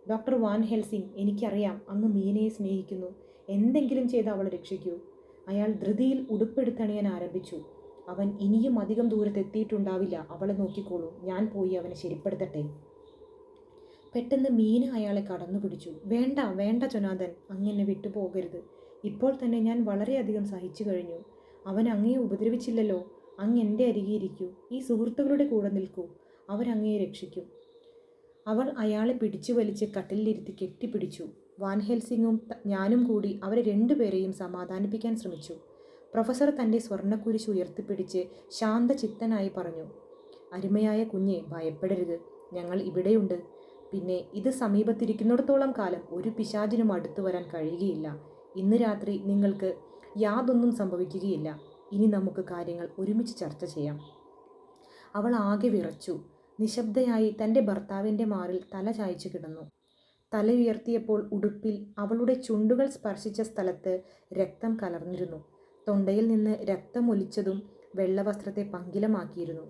ഡോക്ടർ വാൻ ഹെൽസിംഗ്, എനിക്കറിയാം അങ്ങ് മീനയെ സ്നേഹിക്കുന്നു. എന്തെങ്കിലും ചെയ്ത് അവളെ രക്ഷിക്കൂ. അയാൾ ധൃതിയിൽ ഉടുപ്പെടുത്തണിയാൻ ആരംഭിച്ചു. അവൻ ഇനിയും അധികം ദൂരത്തെത്തിയിട്ടുണ്ടാവില്ല. അവളെ നോക്കിക്കോളൂ, ഞാൻ പോയി അവനെ ശരിപ്പെടുത്തട്ടെ. പെട്ടെന്ന് മീന അയാളെ കടന്നു പിടിച്ചു. വേണ്ട വേണ്ട ജൊനാഥൻ, അങ്ങനെ വിട്ടുപോകരുത്. ഇപ്പോൾ തന്നെ ഞാൻ വളരെയധികം സഹിച്ചു കഴിഞ്ഞു. അവൻ അങ്ങയെ ഉപദ്രവിച്ചില്ലല്ലോ. അങ്ങ് എൻ്റെ അരികെ ഇരിക്കൂ. ഈ സുഹൃത്തുക്കളുടെ കൂടെ നിൽക്കൂ. അവരങ്ങയെ രക്ഷിക്കും. അവൾ അയാളെ പിടിച്ചു വലിച്ച് കട്ടിലിരുത്തി കെട്ടിപ്പിടിച്ചു. വാൻ ഹെൽസിങ്ങും ഞാനും കൂടി അവരെ 2 പേരെയും സമാധാനിപ്പിക്കാൻ ശ്രമിച്ചു. പ്രൊഫസർ തൻ്റെ സ്വർണ്ണക്കുരിശ് ഉയർത്തിപ്പിടിച്ച് ശാന്തചിത്തനായി പറഞ്ഞു. അരുമയായ കുഞ്ഞെ, ഭയപ്പെടരുത്. ഞങ്ങൾ ഇവിടെയുണ്ട്. പിന്നെ ഇത് സമീപത്തിരിക്കുന്നിടത്തോളം കാലം ഒരു പിശാചിനും അടുത്തു വരാൻ കഴിയുകയില്ല. ഇന്ന് രാത്രി നിങ്ങൾക്ക് യാതൊന്നും സംഭവിക്കുകയില്ല. ഇനി നമുക്ക് കാര്യങ്ങൾ ഒരുമിച്ച് ചർച്ച ചെയ്യാം. അവൾ ആകെ വിറച്ചു. നിശബ്ദയായി തൻ്റെ ഭർത്താവിൻ്റെ മാറിൽ തല ചായ്ച്ചു കിടന്നു. തല ഉയർത്തിയപ്പോൾ ഉടുപ്പിൽ അവളുടെ ചുണ്ടുകൾ സ്പർശിച്ച സ്ഥലത്ത് രക്തം കലർന്നിരുന്നു. തൊണ്ടയിൽ നിന്ന് രക്തമൊലിച്ചതും വെള്ളവസ്ത്രത്തെ പങ്കിലമാക്കിയിരുന്നു.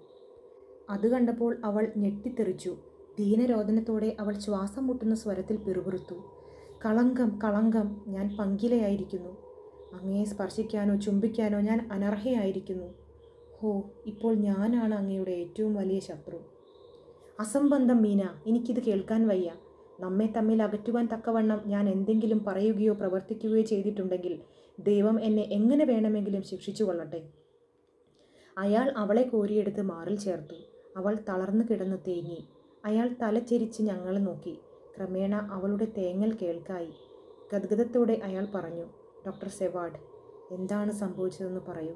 അത് കണ്ടപ്പോൾ അവൾ ഞെട്ടിത്തെറിച്ചു. ദീനരോധനത്തോടെ അവൾ ശ്വാസം മുട്ടുന്ന സ്വരത്തിൽ പിറുപിറുത്തു. കളങ്കം, കളങ്കം, ഞാൻ പങ്കിലയായിരിക്കുന്നു. അങ്ങയെ സ്പർശിക്കാനോ ചുംബിക്കാനോ ഞാൻ അനർഹയായിരിക്കുന്നു. ഹോ, ഇപ്പോൾ ഞാനാണ് അങ്ങയുടെ ഏറ്റവും വലിയ ശത്രു. അസംബന്ധം മീന, എനിക്കിത് കേൾക്കാൻ വയ്യ. നമ്മെ തമ്മിൽ അകറ്റുവാൻ തക്കവണ്ണം ഞാൻ എന്തെങ്കിലും പറയുകയോ പ്രവർത്തിക്കുകയോ ചെയ്തിട്ടുണ്ടെങ്കിൽ ദൈവം എന്നെ എങ്ങനെ വേണമെങ്കിലും ശിക്ഷിച്ചു കൊള്ളട്ടെ. അയാൾ അവളെ കോരിയെടുത്ത് മാറിൽ ചേർത്തു. അവൾ തളർന്നു കിടന്ന് തേങ്ങി. അയാൾ തലചെരിച്ച് ഞങ്ങളെ നോക്കി. ക്രമേണ അവളുടെ തേങ്ങൽ കേൾക്കായി. ഗദ്ഗദത്തോടെ അയാൾ പറഞ്ഞു, ഡോക്ടർ സെവാർഡ്, എന്താണ് സംഭവിച്ചതെന്ന് പറയൂ.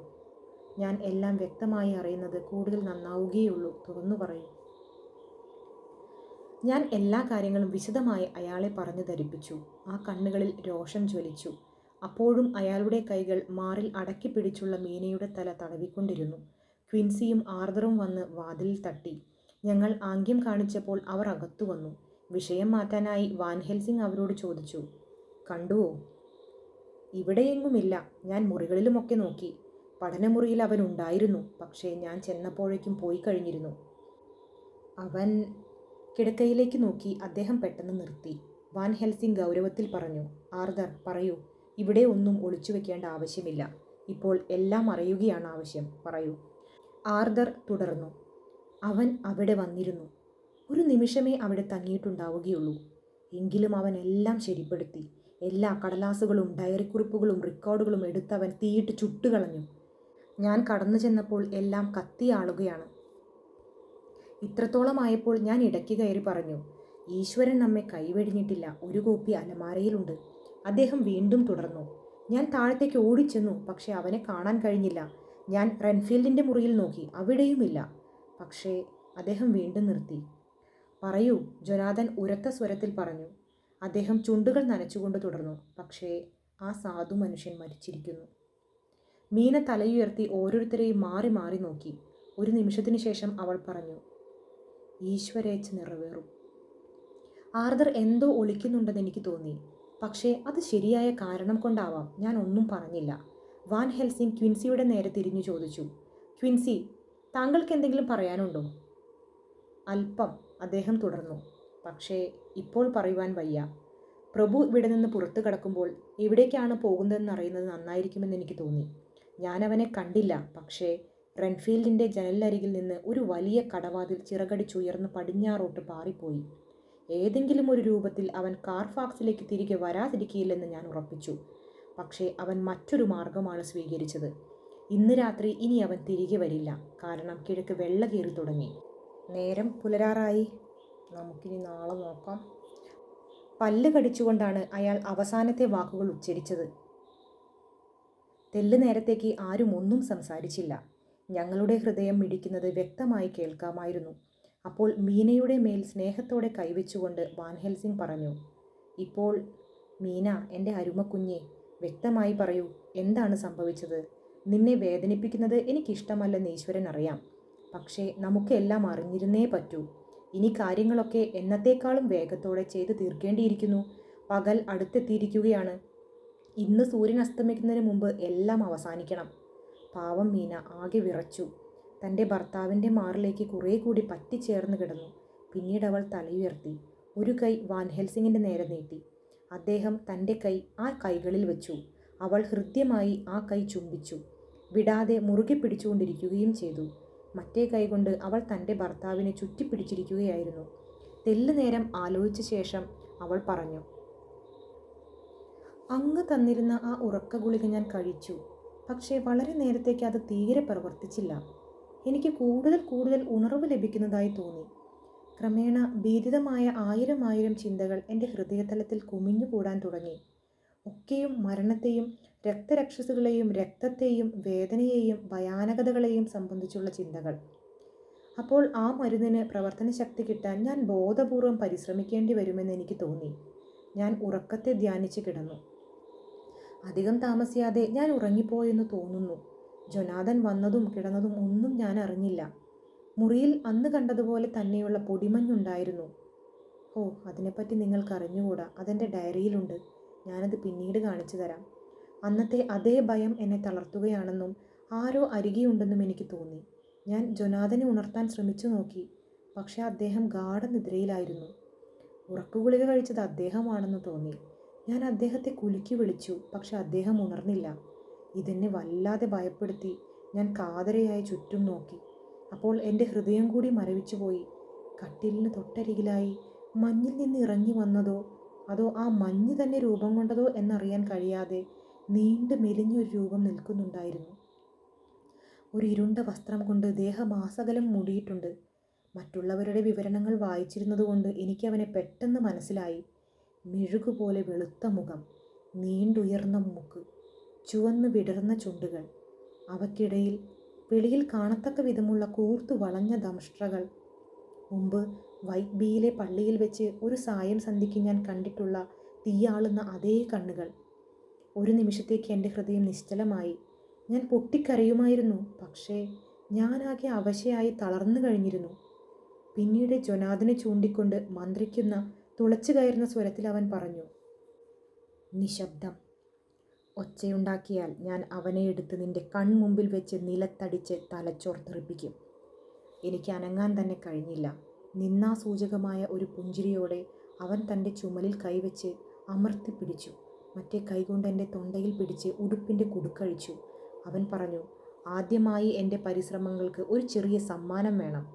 ഞാൻ എല്ലാം വ്യക്തമായി അറിയുന്നത് കൂടുതൽ നന്നാവുകയുള്ളൂ. തുറന്നു പറയൂ. ഞാൻ എല്ലാ കാര്യങ്ങളും വിശദമായി അയാളെ പറഞ്ഞു ധരിപ്പിച്ചു. ആ കണ്ണുകളിൽ രോഷം ജ്വലിച്ചു. അപ്പോഴും അയാളുടെ കൈകൾ മാറിൽ അടക്കി പിടിച്ചുള്ള മീനയുടെ തല തടവിക്കൊണ്ടിരുന്നു. ക്വിൻസിയും ആർതറും വന്ന് വാതിലിൽ തട്ടി. ഞങ്ങൾ ആംഗ്യം കാണിച്ചപ്പോൾ അവർ അകത്തു വന്നു. വിഷയം മാറ്റാനായി വാൻ ഹെൽസിംഗ് അവരോട് ചോദിച്ചു, കണ്ടുവോ? ഇവിടെയെങ്ങുമില്ല. ഞാൻ മുറികളിലുമൊക്കെ നോക്കി. പഠനമുറിയിൽ അവൻ ഉണ്ടായിരുന്നു, പക്ഷേ ഞാൻ ചെന്നപ്പോഴേക്കും പോയി കഴിഞ്ഞിരുന്നു. അവൻ കിടക്കയിലേക്ക് നോക്കി. അദ്ദേഹം പെട്ടെന്ന് നിർത്തി. വാൻ ഹെൽസിംഗ് ഗൗരവത്തിൽ പറഞ്ഞു, ആർതർ, പറയൂ. ഇവിടെ ഒന്നും ഒളിച്ചു വെക്കേണ്ട ആവശ്യമില്ല. ഇപ്പോൾ എല്ലാം അറിയുകയാണ് ആവശ്യം. പറയൂ. ആർതർ തുടർന്നു. അവൻ അവിടെ വന്നിരുന്നു. ഒരു നിമിഷമേ അവിടെ തങ്ങിയിട്ടുണ്ടാവുകയുള്ളൂ. എങ്കിലും അവൻ എല്ലാം ശരിപ്പെടുത്തി. എല്ലാ കടലാസുകളും ഡയറിക്കുറിപ്പുകളും റെക്കോർഡുകളും എടുത്തവൻ തീയിട്ട് ചുട്ടുകളഞ്ഞു. ഞാൻ കടന്നു ചെന്നപ്പോൾ എല്ലാം കത്തിയാളുകയാണ്. ഇത്രത്തോളമായപ്പോൾ ഞാൻ ഇടയ്ക്ക് കയറി പറഞ്ഞു, ഈശ്വരൻ നമ്മെ കൈവെടിഞ്ഞിട്ടില്ല. ഒരു കോപ്പി അലമാരയിലുണ്ട്. അദ്ദേഹം വീണ്ടും തുടർന്നു. ഞാൻ താഴത്തേക്ക് ഓടിച്ചെന്നു, പക്ഷേ അവനെ കാണാൻ കഴിഞ്ഞില്ല. ഞാൻ റെൻഫീൽഡിൻ്റെ മുറിയിൽ നോക്കി, അവിടെയുമില്ല. പക്ഷേ അദ്ദേഹം വീണ്ടും നിർത്തി. പറയൂ, ജൊനാഥൻ ഉരത്ത സ്വരത്തിൽ പറഞ്ഞു. അദ്ദേഹം ചുണ്ടുകൾ നനച്ചുകൊണ്ട് തുടർന്നു. പക്ഷേ ആ സാധു മനുഷ്യൻ മരിച്ചിരിക്കുന്നു. മീന തലയുയർത്തി ഓരോരുത്തരെയും മാറി മാറി നോക്കി. ഒരു നിമിഷത്തിനു ശേഷം അവൾ പറഞ്ഞു, ഈശ്വരേച്ഛ നിറവേറും. ആർതർ എന്തോ ഒളിക്കുന്നുണ്ടെന്ന് എനിക്ക് തോന്നി. പക്ഷേ അത് ശരിയായ കാരണം കൊണ്ടാവാം. ഞാൻ ഒന്നും പറഞ്ഞില്ല. വാൻ ഹെൽസിംഗ് ക്വിൻസിയുടെ നേരെ തിരിഞ്ഞു ചോദിച്ചു, ക്വിൻസി, താങ്കൾക്ക് എന്തെങ്കിലും പറയാനുണ്ടോ? അല്പം, അദ്ദേഹം തുടർന്നു. പക്ഷേ ഇപ്പോൾ പറയുവാൻ വയ്യ. പ്രഭു ഇവിടെ നിന്ന് പുറത്തു കടക്കുമ്പോൾ എവിടേക്കാണ് പോകുന്നതെന്ന് അറിയുന്നത് നന്നായിരിക്കുമെന്ന് എനിക്ക് തോന്നി. ഞാനവനെ കണ്ടില്ല. പക്ഷേ റെൻഫീൽഡിൻ്റെ ജനലരികിൽ നിന്ന് ഒരു വലിയ കടവാതിൽ ചിറകടിച്ചുയർന്ന് പടിഞ്ഞാറോട്ട് പാറിപ്പോയി. ഏതെങ്കിലും ഒരു രൂപത്തിൽ അവൻ കാർഫാക്സിലേക്ക് തിരികെ വരാതിരിക്കില്ലെന്ന് ഞാൻ ഉറപ്പിച്ചു. പക്ഷേ അവൻ മറ്റൊരു മാർഗമാണ് സ്വീകരിച്ചത്. ഇന്ന് രാത്രി ഇനി അവൻ തിരികെ വരില്ല. കാരണം കിഴക്ക് വെള്ള കീറി തുടങ്ങി. നേരം പുലരാറായി. നമുക്കിനി നാളെ നോക്കാം. പല്ല് കടിച്ചുകൊണ്ടാണ് അയാൾ അവസാനത്തെ വാക്കുകൾ ഉച്ചരിച്ചത്. തെല്ല് നേരത്തേക്ക് ആരും ഒന്നും സംസാരിച്ചില്ല. ഞങ്ങളുടെ ഹൃദയം മിടിക്കുന്നത് വ്യക്തമായി കേൾക്കാമായിരുന്നു. അപ്പോൾ മീനയുടെ മേൽ സ്നേഹത്തോടെ കൈവച്ചുകൊണ്ട് വാൻ ഹെൽസിംഗ് പറഞ്ഞു, ഇപ്പോൾ മീന, എൻ്റെ അരുമക്കുഞ്ഞെ, വ്യക്തമായി പറയൂ, എന്താണ് സംഭവിച്ചത്? നിന്നെ വേദനിപ്പിക്കുന്നത് എനിക്കിഷ്ടമല്ലെന്ന് ഈശ്വരൻ അറിയാം. പക്ഷേ നമുക്കെല്ലാം അറിഞ്ഞിരുന്നേ പറ്റൂ. ഇനി കാര്യങ്ങളൊക്കെ എന്നത്തേക്കാളും വേഗത്തോടെ ചെയ്തു തീർക്കേണ്ടിയിരിക്കുന്നു. പകൽ അടുത്തെത്തിയിരിക്കുകയാണ്. ഇന്ന് സൂര്യൻ അസ്തമിക്കുന്നതിന് മുമ്പ് എല്ലാം അവസാനിക്കണം. പാവം മീന ആകെ വിറച്ചു. തൻ്റെ ഭർത്താവിൻ്റെ മാറിലേക്ക് കുറേ കൂടി പറ്റിച്ചേർന്ന് കിടന്നു. പിന്നീട് അവൾ തലയുയർത്തി. ഒരു കൈ വാൻ ഹെൽസിങ്ങിൻ്റെ നേരെ നീട്ടി. അദ്ദേഹം തൻ്റെ കൈ ആ കൈകളിൽ വെച്ചു. അവൾ ഹൃദ്യമായി ആ കൈ ചുംബിച്ചു. വിടാതെ മുറുകെ പിടിച്ചുകൊണ്ടിരിക്കുകയും ചെയ്തു. മറ്റേ കൈകൊണ്ട് അവൾ തൻ്റെ ഭർത്താവിനെ ചുറ്റിപ്പിടിച്ചിരിക്കുകയായിരുന്നു. തെല്ല് നേരം ആലോചിച്ച ശേഷം അവൾ പറഞ്ഞു, അങ്ങ് തന്നിരുന്ന ആ ഉറക്ക ഗുളിക ഞാൻ കഴിച്ചു. പക്ഷേ വളരെ നേരത്തേക്ക് അത് തീരെ പ്രവർത്തിച്ചില്ല. എനിക്ക് കൂടുതൽ ഉണർവ് ലഭിക്കുന്നതായി തോന്നി. ക്രമേണ ഭീതിതമായ ആയിരം ചിന്തകൾ എൻ്റെ ഹൃദയതലത്തിൽ കുമിഞ്ഞുകൂടാൻ തുടങ്ങി. ഒക്കെയും മരണത്തെയും രക്തരക്ഷസുകളെയും രക്തത്തെയും വേദനയെയും ഭയാനകതകളെയും സംബന്ധിച്ചുള്ള ചിന്തകൾ. അപ്പോൾ ആ മരുന്നിന് പ്രവർത്തനശക്തി കിട്ടാൻ ഞാൻ ബോധപൂർവം പരിശ്രമിക്കേണ്ടി വരുമെന്ന് എനിക്ക് തോന്നി. ഞാൻ ഉറക്കത്തെ ധ്യാനിച്ച് കിടന്നു. അധികം താമസിയാതെ ഞാൻ ഉറങ്ങിപ്പോയെന്ന് തോന്നുന്നു. ജൊനാഥൻ വന്നതും കിടന്നതും ഒന്നും ഞാൻ അറിഞ്ഞില്ല. മുറിയിൽ അന്ന് കണ്ടതുപോലെ തന്നെയുള്ള പൊടിമഞ്ഞുണ്ടായിരുന്നു. ഓ, അതിനെപ്പറ്റി നിങ്ങൾക്ക് അറിഞ്ഞുകൂടാ. അതെൻ്റെ ഡയറിയിലുണ്ട്. ഞാനത് പിന്നീട് കാണിച്ചു തരാം. അന്നത്തെ അതേ ഭയം എന്നെ തളർത്തുകയാണെന്നും ആരോ അരികെയുണ്ടെന്നും എനിക്ക് തോന്നി. ഞാൻ ജൊനാഥനെ ഉണർത്താൻ ശ്രമിച്ചു നോക്കി. പക്ഷേ അദ്ദേഹം ഗാഢനിദ്രയിലായിരുന്നു. ഉറക്കുഗുളിക കഴിച്ചത് അദ്ദേഹമാണെന്ന് തോന്നി. ഞാൻ അദ്ദേഹത്തെ കുലുക്കി വിളിച്ചു. പക്ഷെ അദ്ദേഹം ഉണർന്നില്ല. ഇതെന്നെ വല്ലാതെ ഭയപ്പെടുത്തി. ഞാൻ കാതരയായി ചുറ്റും നോക്കി. അപ്പോൾ എൻ്റെ ഹൃദയം കൂടി മരവിച്ചുപോയി. കട്ടിലിന് തൊട്ടരികിലായി മഞ്ഞിൽ നിന്ന് ഇറങ്ങി വന്നതോ അതോ ആ മഞ്ഞ് തന്നെ രൂപം കൊണ്ടതോ എന്നറിയാൻ കഴിയാതെ നീണ്ടു മെലിഞ്ഞൊരു രൂപം നിൽക്കുന്നുണ്ടായിരുന്നു. ഒരു ഇരുണ്ട വസ്ത്രം കൊണ്ട് ദേഹമാസകലം മൂടിയിട്ടുണ്ട്. മറ്റുള്ളവരുടെ വിവരണങ്ങൾ വായിച്ചിരുന്നതുകൊണ്ട് എനിക്കവനെ പെട്ടെന്ന് മനസ്സിലായി. മെഴുകുപോലെ വെളുത്ത മുഖം, നീണ്ടുയർന്ന മൂക്ക്, ചുവന്ന് വിടർന്ന ചുണ്ടുകൾ, അവയ്ക്കിടയിൽ വെളിയിൽ കാണത്തക്ക വിധമുള്ള കൂർത്തു വളഞ്ഞ ദംഷ്ട്രകൾ. മുമ്പ് വൈറ്റ് ബീയിലെ പള്ളിയിൽ വെച്ച് ഒരു സായം സന്ധ്യയ്ക്ക് ഞാൻ കണ്ടിട്ടുള്ള തീയാളുന്ന അതേ കണ്ണുകൾ. ഒരു നിമിഷത്തേക്ക് എൻ്റെ ഹൃദയം നിശ്ചലമായി. ഞാൻ പൊട്ടിക്കരയുമായിരുന്നു. പക്ഷേ ഞാനാകെ അവശയായി തളർന്നു കഴിഞ്ഞിരുന്നു. പിന്നീട് ജൊനാഥനെ ചൂണ്ടിക്കൊണ്ട് മന്ത്രിക്കുന്ന തുളച്ചു കയറുന്ന സ്വരത്തിൽ അവൻ പറഞ്ഞു, നിശബ്ദം. ഒച്ചയുണ്ടാക്കിയാൽ ഞാൻ അവനെ എടുത്ത് നിന്റെ കൺമുമ്പിൽ വെച്ച് നിലത്തടിച്ച് തലച്ചോർത്തെറിപ്പിക്കും. എനിക്ക് അനങ്ങാൻ തന്നെ കഴിഞ്ഞില്ല. നിന്നാസൂചകമായ ഒരു പുഞ്ചിരിയോടെ അവൻ തൻ്റെ ചുമലിൽ കൈവച്ച് അമർത്തിപ്പിടിച്ചു. മറ്റേ കൈകൊണ്ട് എൻ്റെ തൊണ്ടയിൽ പിടിച്ച് ഉടുപ്പിൻ്റെ കുടുക്കഴിച്ചു. അവൻ പറഞ്ഞു, ആദ്യമായി എൻ്റെ പരിശ്രമങ്ങൾക്ക് ഒരു ചെറിയ സമ്മാനം വേണം.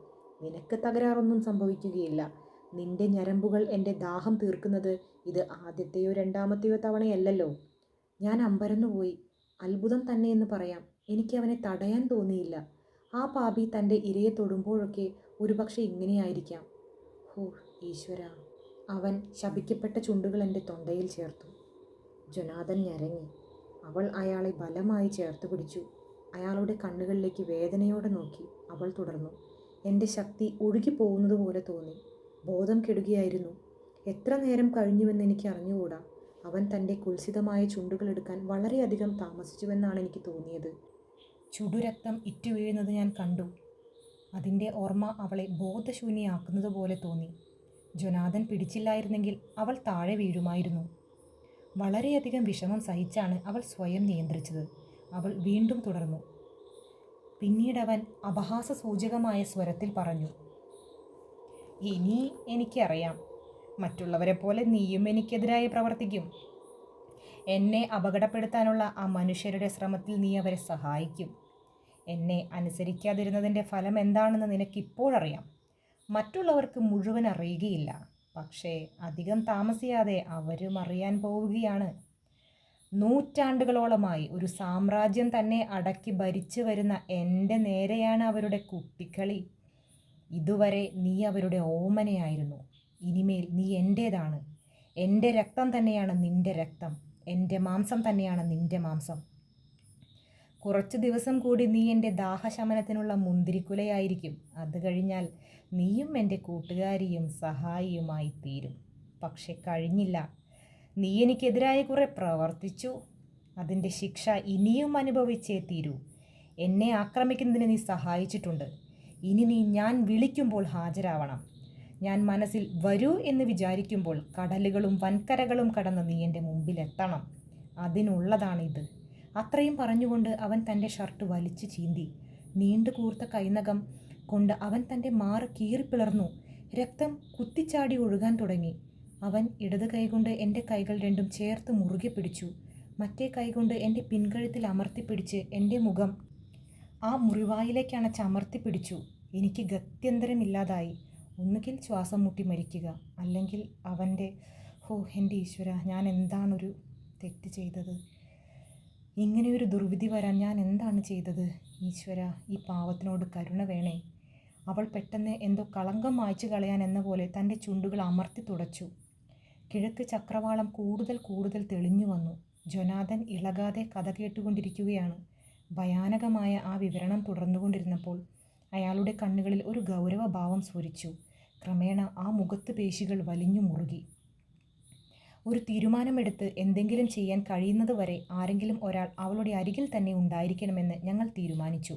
നിനക്ക് തകരാറൊന്നും സംഭവിക്കുകയില്ല. നിന്റെ ഞരമ്പുകൾ എൻ്റെ ദാഹം തീർക്കുന്നത് ഇത് ആദ്യത്തെയോ രണ്ടാമത്തെയോ തവണയല്ലല്ലോ. ഞാൻ അമ്പരന്നുപോയി. അത്ഭുതം തന്നെയെന്ന് പറയാം. എനിക്ക് അവനെ തടയാൻ തോന്നിയില്ല. ആ പാപി തൻ്റെ ഇരയെ തൊടുമ്പോഴൊക്കെ ഒരുപക്ഷെ ഇങ്ങനെയായിരിക്കാം. ഹോ ഈശ്വര! അവൻ ശപിക്കപ്പെട്ട ചുണ്ടുകൾ എൻ്റെ തൊണ്ടയിൽ ചേർത്തു. ജൊനാഥൻ ഞരങ്ങി. അവൾ അയാളെ ബലമായി ചേർത്ത് പിടിച്ചു. അയാളുടെ കണ്ണുകളിലേക്ക് വേദനയോടെ നോക്കി. അവൾ തുടർന്നു, എൻ്റെ ശക്തി ഒഴുകിപ്പോകുന്നത് പോലെ തോന്നി. ബോധം കെടുകയായിരുന്നു. എത്ര നേരം കഴിഞ്ഞുവെന്ന് എനിക്ക് അറിഞ്ഞുകൂടാ. അവൻ തൻ്റെ കുൽസിതമായ ചുണ്ടുകൾ എടുക്കാൻ വളരെയധികം താമസിച്ചുവെന്നാണ് എനിക്ക് തോന്നിയത്. ചുടുരക്തം ഇറ്റുവീഴുന്നത് ഞാൻ കണ്ടു. അതിൻ്റെ ഓർമ്മ അവളെ ബോധശൂന്യയാക്കുന്നത് പോലെ തോന്നി. ജൊനാഥൻ പിടിച്ചില്ലായിരുന്നെങ്കിൽ അവൾ താഴെ വീഴുമായിരുന്നു. വളരെയധികം വിഷമം സഹിച്ചാണ് അവൾ സ്വയം നിയന്ത്രിച്ചത്. അവൾ വീണ്ടും തുടർന്നു. പിന്നീടവൻ അപഹാസസൂചകമായ സ്വരത്തിൽ പറഞ്ഞു, ഇനി എനിക്കറിയാം, മറ്റുള്ളവരെ പോലെ നീയും എനിക്കെതിരായി പ്രവർത്തിക്കും. എന്നെ അപകടപ്പെടുത്താനുള്ള ആ മനുഷ്യരുടെ ശ്രമത്തിൽ നീ അവരെ സഹായിക്കും. എന്നെ അനുസരിക്കാതിരുന്നതിൻ്റെ ഫലം എന്താണെന്ന് നിനക്കിപ്പോഴറിയാം. മറ്റുള്ളവർക്ക് മുഴുവൻ അറിയുകയില്ല. പക്ഷേ അധികം താമസിയാതെ അവരും അറിയാൻ പോവുകയാണ്. നൂറ്റാണ്ടുകളോളമായി ഒരു സാമ്രാജ്യം തന്നെ അടക്കി ഭരിച്ചു വരുന്ന എൻ്റെ നേരെയാണ് അവരുടെ കുട്ടിക്കളി. ഇതുവരെ നീ അവരുടെ ഓമനയായിരുന്നു. ഇനിമേൽ നീ എൻ്റേതാണ്. എൻ്റെ രക്തം തന്നെയാണ് നിൻ്റെ രക്തം. എൻ്റെ മാംസം തന്നെയാണ് നിൻ്റെ മാംസം. കുറച്ച് ദിവസം കൂടി നീ എൻ്റെ ദാഹശമനത്തിനുള്ള മുന്തിരിക്കുലയായിരിക്കും. അത് കഴിഞ്ഞാൽ നീയും എൻ്റെ കൂട്ടുകാരിയും സഹായിയുമായി തീരും. പക്ഷെ കഴിഞ്ഞില്ല. നീ എനിക്കെതിരായി കുറെ പ്രവർത്തിച്ചു. അതിൻ്റെ ശിക്ഷ ഇനിയും അനുഭവിച്ചേ തീരൂ. എന്നെ ആക്രമിക്കുന്നതിന് നീ സഹായിച്ചിട്ടുണ്ട്. ഇനി നീ ഞാൻ വിളിക്കുമ്പോൾ ഹാജരാവണം. ഞാൻ മനസ്സിൽ വരൂ എന്ന് വിചാരിക്കുമ്പോൾ കടലുകളും വൻകരകളും കടന്ന് നീ എൻ്റെ മുമ്പിലെത്തണം. അതിനുള്ളതാണിത്. അത്രയും പറഞ്ഞുകൊണ്ട് അവൻ തൻ്റെ ഷർട്ട് വലിച്ചു ചീന്തി. നീണ്ടു കൂർത്ത കൈനകം കൊണ്ട് അവൻ തൻ്റെ മാറ് കീറിപ്പിളർന്നു. രക്തം കുത്തിച്ചാടി ഒഴുകാൻ തുടങ്ങി. അവൻ ഇടത് കൈകൊണ്ട് എൻ്റെ കൈകൾ രണ്ടും ചേർത്ത് മുറുകെ പിടിച്ചു. മറ്റേ കൈകൊണ്ട് എൻ്റെ പിൻകഴുത്തിൽ അമർത്തിപ്പിടിച്ച് എൻ്റെ മുഖം ആ മുറിവായിലേക്ക് അമർത്തിപ്പിടിച്ചു. എനിക്ക് ഗത്യന്തരമില്ലാതായി. ഒന്നുകിൽ ശ്വാസം മുട്ടി മരിക്കുക, അല്ലെങ്കിൽ അവൻ്റെ എൻ്റെ ഈശ്വര, ഞാൻ എന്താണൊരു തെറ്റ് ചെയ്തത്? ഇങ്ങനെയൊരു ദുർവിധി വരാൻ ഞാൻ എന്താണ് ചെയ്തത്? ഈശ്വര, ഈ പാവത്തിനോട് കരുണ വേണേ. അവൾ പെട്ടെന്ന് എന്തോ കളങ്കം മായ്ച്ചു കളയാൻ എന്ന പോലെ തൻ്റെ ചുണ്ടുകൾ അമർത്തി തുടച്ചു. കിഴക്ക് ചക്രവാളം കൂടുതൽ കൂടുതൽ തെളിഞ്ഞു വന്നു. ജൊനാഥൻ ഇളകാതെ കഥ കേട്ടുകൊണ്ടിരിക്കുകയാണ്. ഭയാനകമായ ആ വിവരണം തുടർന്നുകൊണ്ടിരുന്നപ്പോൾ അയാളുടെ കണ്ണുകളിൽ ഒരു ഗൗരവഭാവം സ്ഫുരിച്ചു. ക്രമേണ ആ മുഖത്ത് പേശികൾ വലിഞ്ഞു മുറുകി. ഒരു തീരുമാനമെടുത്ത് എന്തെങ്കിലും ചെയ്യാൻ കഴിയുന്നതുവരെ ആരെങ്കിലും ഒരാൾ അവളുടെ അരികിൽ തന്നെ ഉണ്ടായിരിക്കണമെന്ന് ഞങ്ങൾ തീരുമാനിച്ചു.